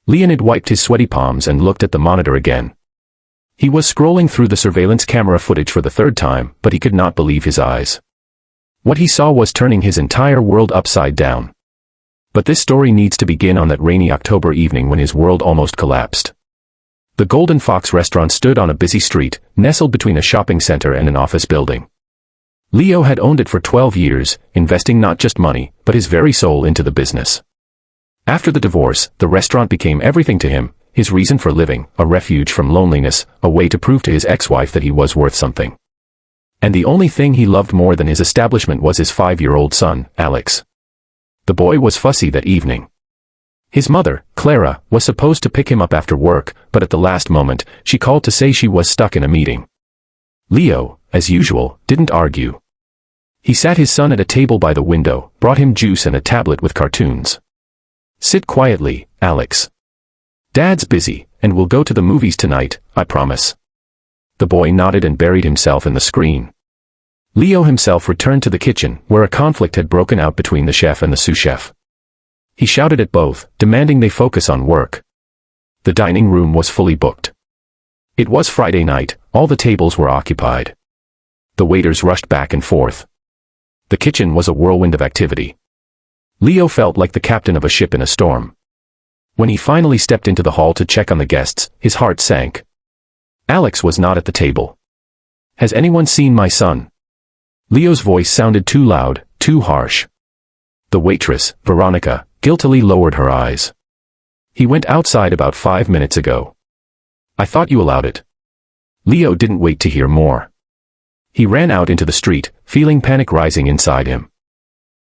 Leonid wiped his sweaty palms and looked at the monitor again. He was scrolling through the surveillance camera footage for the third time, but he could not believe his eyes. What he saw was turning his entire world upside down. But this story needs to begin on that rainy October evening when his world almost collapsed. The Golden Fox restaurant stood on a busy street, nestled between a shopping center and an office building. Leo had owned it for 12 years, investing not just money, but his very soul into the business. After the divorce, the restaurant became everything to him, his reason for living, a refuge from loneliness, a way to prove to his ex-wife that he was worth something. And the only thing he loved more than his establishment was his 5-year-old son, Alex. The boy was fussy that evening. His mother, Clara, was supposed to pick him up after work, but at the last moment, she called to say she was stuck in a meeting. Leo, as usual, didn't argue. He sat his son at a table by the window, brought him juice and a tablet with cartoons. "Sit quietly, Alex. Dad's busy, and we'll go to the movies tonight, I promise." The boy nodded and buried himself in the screen. Leo himself returned to the kitchen, where a conflict had broken out between the chef and the sous chef. He shouted at both, demanding they focus on work. The dining room was fully booked. It was Friday night, all the tables were occupied. The waiters rushed back and forth. The kitchen was a whirlwind of activity. Leo felt like the captain of a ship in a storm. When he finally stepped into the hall to check on the guests, his heart sank. Alex was not at the table. "Has anyone seen my son?" Leo's voice sounded too loud, too harsh. The waitress, Veronica, guiltily lowered her eyes. "He went outside about 5 minutes ago. I thought you allowed it." Leo didn't wait to hear more. He ran out into the street, feeling panic rising inside him.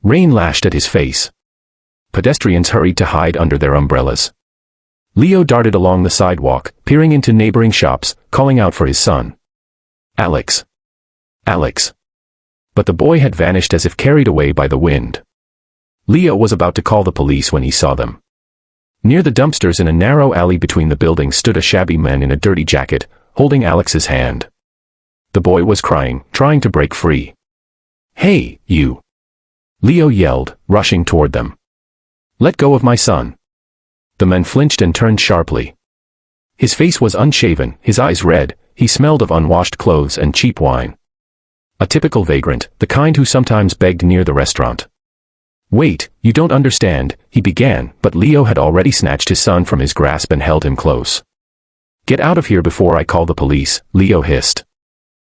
Rain lashed at his face. Pedestrians hurried to hide under their umbrellas. Leo darted along the sidewalk, peering into neighboring shops, calling out for his son. "Alex! Alex!" But the boy had vanished as if carried away by the wind. Leo was about to call the police when he saw them. Near the dumpsters in a narrow alley between the buildings stood a shabby man in a dirty jacket, holding Alex's hand. The boy was crying, trying to break free. "Hey, you!" Leo yelled, rushing toward them. "Let go of my son." The man flinched and turned sharply. His face was unshaven, his eyes red, he smelled of unwashed clothes and cheap wine. A typical vagrant, the kind who sometimes begged near the restaurant. "Wait, you don't understand," he began, but Leo had already snatched his son from his grasp and held him close. "Get out of here before I call the police," Leo hissed.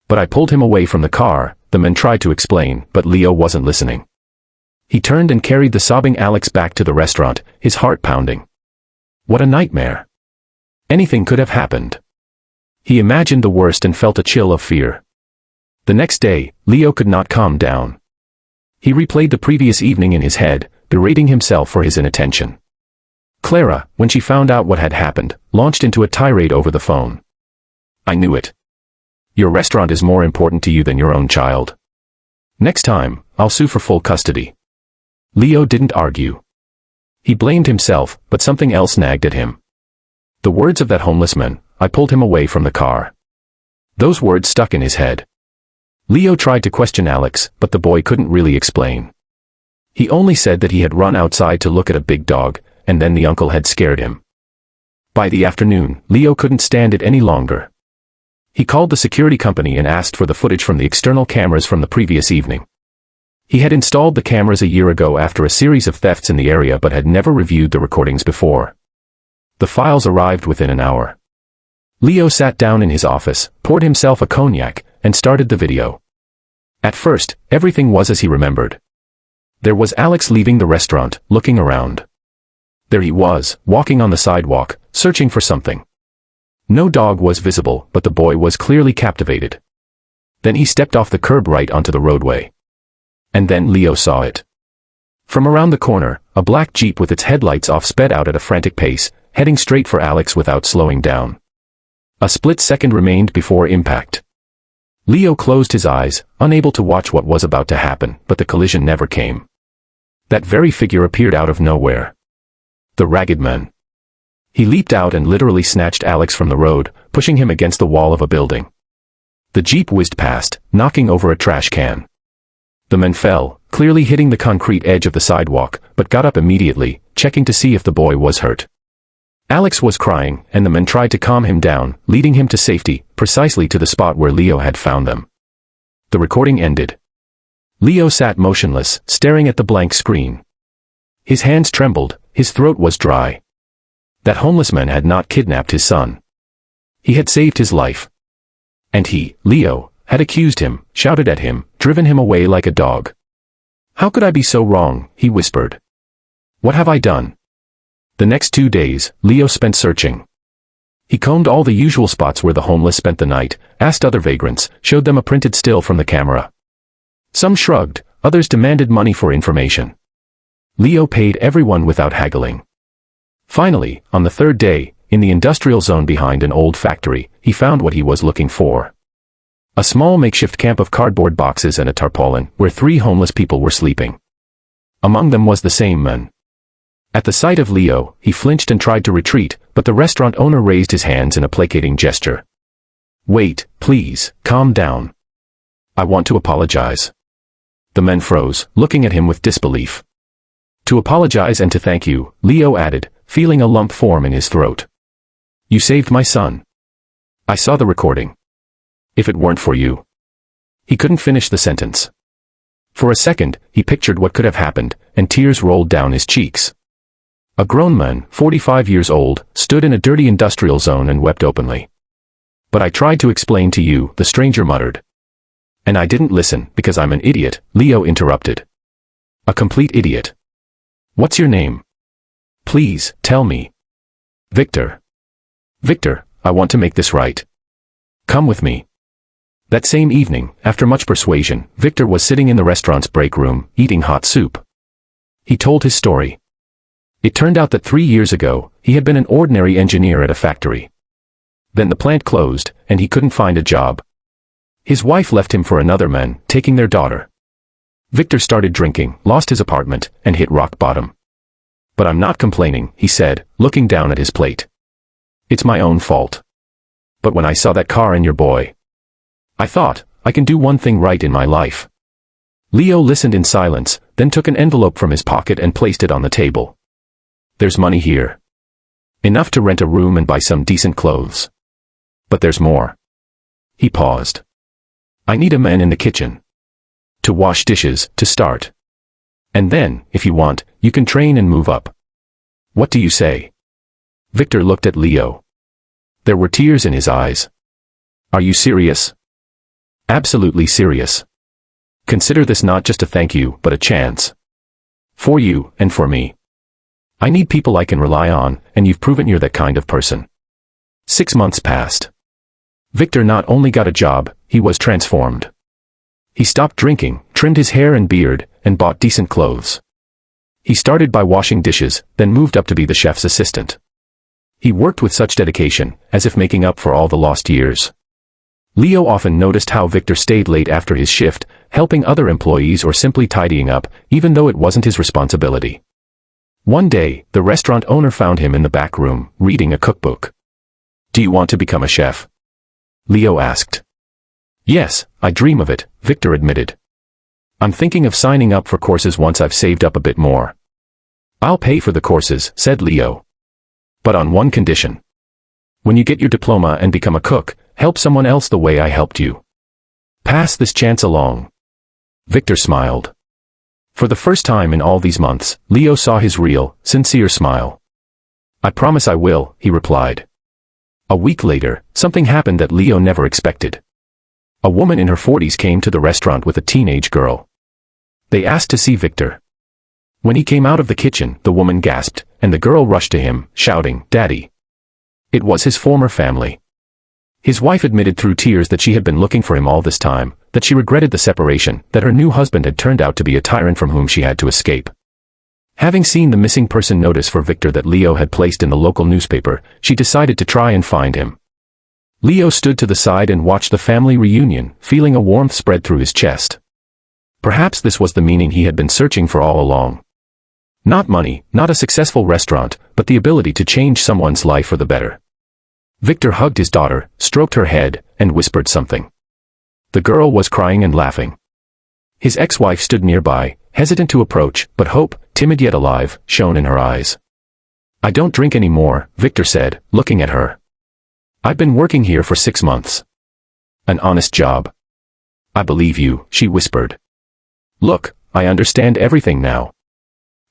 "But I pulled him away from the car," the man tried to explain, but Leo wasn't listening. He turned and carried the sobbing Alex back to the restaurant, his heart pounding. What a nightmare. Anything could have happened. He imagined the worst and felt a chill of fear. The next day, Leo could not calm down. He replayed the previous evening in his head, berating himself for his inattention. Clara, when she found out what had happened, launched into a tirade over the phone. "I knew it. Your restaurant is more important to you than your own child. Next time, I'll sue for full custody." Leo didn't argue. He blamed himself, but something else nagged at him. The words of that homeless man, "I pulled him away from the car." Those words stuck in his head. Leo tried to question Alex, but the boy couldn't really explain. He only said that he had run outside to look at a big dog, and then the uncle had scared him. By the afternoon, Leo couldn't stand it any longer. He called the security company and asked for the footage from the external cameras from the previous evening. He had installed the cameras a year ago after a series of thefts in the area but had never reviewed the recordings before. The files arrived within an hour. Leo sat down in his office, poured himself a cognac, and started the video. At first, everything was as he remembered. There was Alex leaving the restaurant, looking around. There he was, walking on the sidewalk, searching for something. No dog was visible, but the boy was clearly captivated. Then he stepped off the curb right onto the roadway. And then Leo saw it. From around the corner, a black Jeep with its headlights off sped out at a frantic pace, heading straight for Alex without slowing down. A split second remained before impact. Leo closed his eyes, unable to watch what was about to happen, but the collision never came. That very figure appeared out of nowhere. The ragged man. He leaped out and literally snatched Alex from the road, pushing him against the wall of a building. The Jeep whizzed past, knocking over a trash can. The man fell, clearly hitting the concrete edge of the sidewalk, but got up immediately, checking to see if the boy was hurt. Alex was crying, and the men tried to calm him down, leading him to safety, precisely to the spot where Leo had found them. The recording ended. Leo sat motionless, staring at the blank screen. His hands trembled, his throat was dry. That homeless man had not kidnapped his son. He had saved his life. And he, Leo, had accused him, shouted at him, driven him away like a dog. "How could I be so wrong?" he whispered. "What have I done?" The next 2 days, Leo spent searching. He combed all the usual spots where the homeless spent the night, asked other vagrants, showed them a printed still from the camera. Some shrugged, others demanded money for information. Leo paid everyone without haggling. Finally, on the third day, in the industrial zone behind an old factory, he found what he was looking for. A small makeshift camp of cardboard boxes and a tarpaulin, where 3 homeless people were sleeping. Among them was the same man. At the sight of Leo, he flinched and tried to retreat, but the restaurant owner raised his hands in a placating gesture. "Wait, please, calm down. I want to apologize." The men froze, looking at him with disbelief. "To apologize and to thank you," Leo added, feeling a lump form in his throat. "You saved my son. I saw the recording. If it weren't for you." He couldn't finish the sentence. For a second, he pictured what could have happened, and tears rolled down his cheeks. A grown man, 45 years old, stood in a dirty industrial zone and wept openly. "But I tried to explain to you," the stranger muttered. "And I didn't listen, because I'm an idiot," Leo interrupted. "A complete idiot. What's your name? Please, tell me." "Victor." "Victor, I want to make this right. Come with me." That same evening, after much persuasion, Victor was sitting in the restaurant's break room, eating hot soup. He told his story. It turned out that 3 years ago, he had been an ordinary engineer at a factory. Then the plant closed, and he couldn't find a job. His wife left him for another man, taking their daughter. Victor started drinking, lost his apartment, and hit rock bottom. "But I'm not complaining," he said, looking down at his plate. "It's my own fault. But when I saw that car and your boy, I thought, I can do one thing right in my life." Leo listened in silence, then took an envelope from his pocket and placed it on the table. "There's money here. Enough to rent a room and buy some decent clothes. But there's more." He paused. "I need a man in the kitchen. To wash dishes, to start. And then, if you want, you can train and move up. What do you say?" Victor looked at Leo. There were tears in his eyes. "Are you serious?" "Absolutely serious. Consider this not just a thank you, but a chance. For you, and for me. I need people I can rely on, and you've proven you're that kind of person." 6 months passed. Victor not only got a job, he was transformed. He stopped drinking, trimmed his hair and beard, and bought decent clothes. He started by washing dishes, then moved up to be the chef's assistant. He worked with such dedication, as if making up for all the lost years. Leo often noticed how Victor stayed late after his shift, helping other employees or simply tidying up, even though it wasn't his responsibility. One day, the restaurant owner found him in the back room, reading a cookbook. "Do you want to become a chef?" Leo asked. "Yes, I dream of it," Victor admitted. "I'm thinking of signing up for courses once I've saved up a bit more." "I'll pay for the courses," said Leo. "But on one condition. When you get your diploma and become a cook, help someone else the way I helped you. Pass this chance along." Victor smiled. For the first time in all these months, Leo saw his real, sincere smile. "I promise I will," he replied. A week later, something happened that Leo never expected. A woman in her 40s came to the restaurant with a teenage girl. They asked to see Victor. When he came out of the kitchen, the woman gasped, and the girl rushed to him, shouting, "Daddy!" It was his former family. His wife admitted through tears that she had been looking for him all this time, that she regretted the separation, that her new husband had turned out to be a tyrant from whom she had to escape. Having seen the missing person notice for Victor that Leo had placed in the local newspaper, she decided to try and find him. Leo stood to the side and watched the family reunion, feeling a warmth spread through his chest. Perhaps this was the meaning he had been searching for all along. Not money, not a successful restaurant, but the ability to change someone's life for the better. Victor hugged his daughter, stroked her head, and whispered something. The girl was crying and laughing. His ex-wife stood nearby, hesitant to approach, but hope, timid yet alive, shone in her eyes. I don't drink anymore, Victor said, looking at her. I've been working here for 6 months. An honest job. I believe you, she whispered. Look, I understand everything now.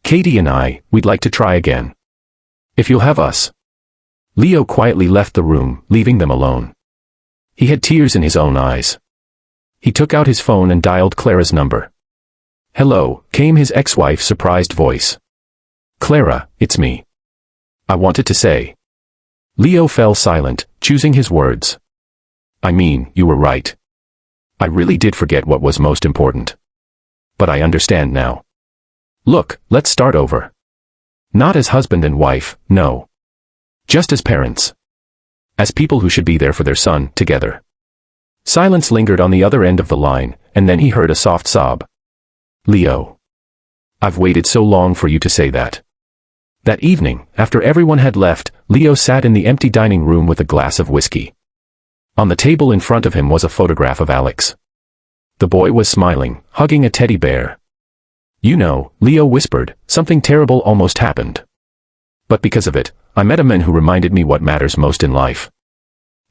Katie and we'd like to try again. If you'll have us. Leo quietly left the room, leaving them alone. He had tears in his own eyes. He took out his phone and dialed Clara's number. Hello, came his ex-wife's surprised voice. Clara, it's me. I wanted to say. Leo fell silent, choosing his words. I mean, you were right. I really did forget what was most important. But I understand now. Look, let's start over. Not as husband and wife, no. Just as parents. As people who should be there for their son, together. Silence lingered on the other end of the line, and then he heard a soft sob. Leo. I've waited so long for you to say that. That evening, after everyone had left, Leo sat in the empty dining room with a glass of whiskey. On the table in front of him was a photograph of Alex. The boy was smiling, hugging a teddy bear. You know, Leo whispered, something terrible almost happened. But because of it, I met a man who reminded me what matters most in life.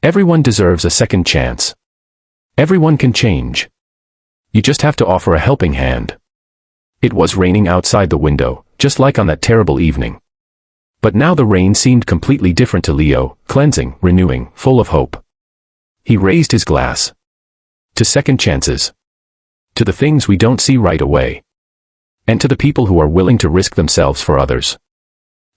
Everyone deserves a second chance. Everyone can change. You just have to offer a helping hand. It was raining outside the window, just like on that terrible evening. But now the rain seemed completely different to Leo, cleansing, renewing, full of hope. He raised his glass. To second chances. To the things we don't see right away. And to the people who are willing to risk themselves for others.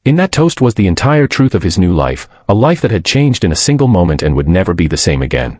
In that toast was the entire truth of his new life, a life that had changed in a single moment and would never be the same again.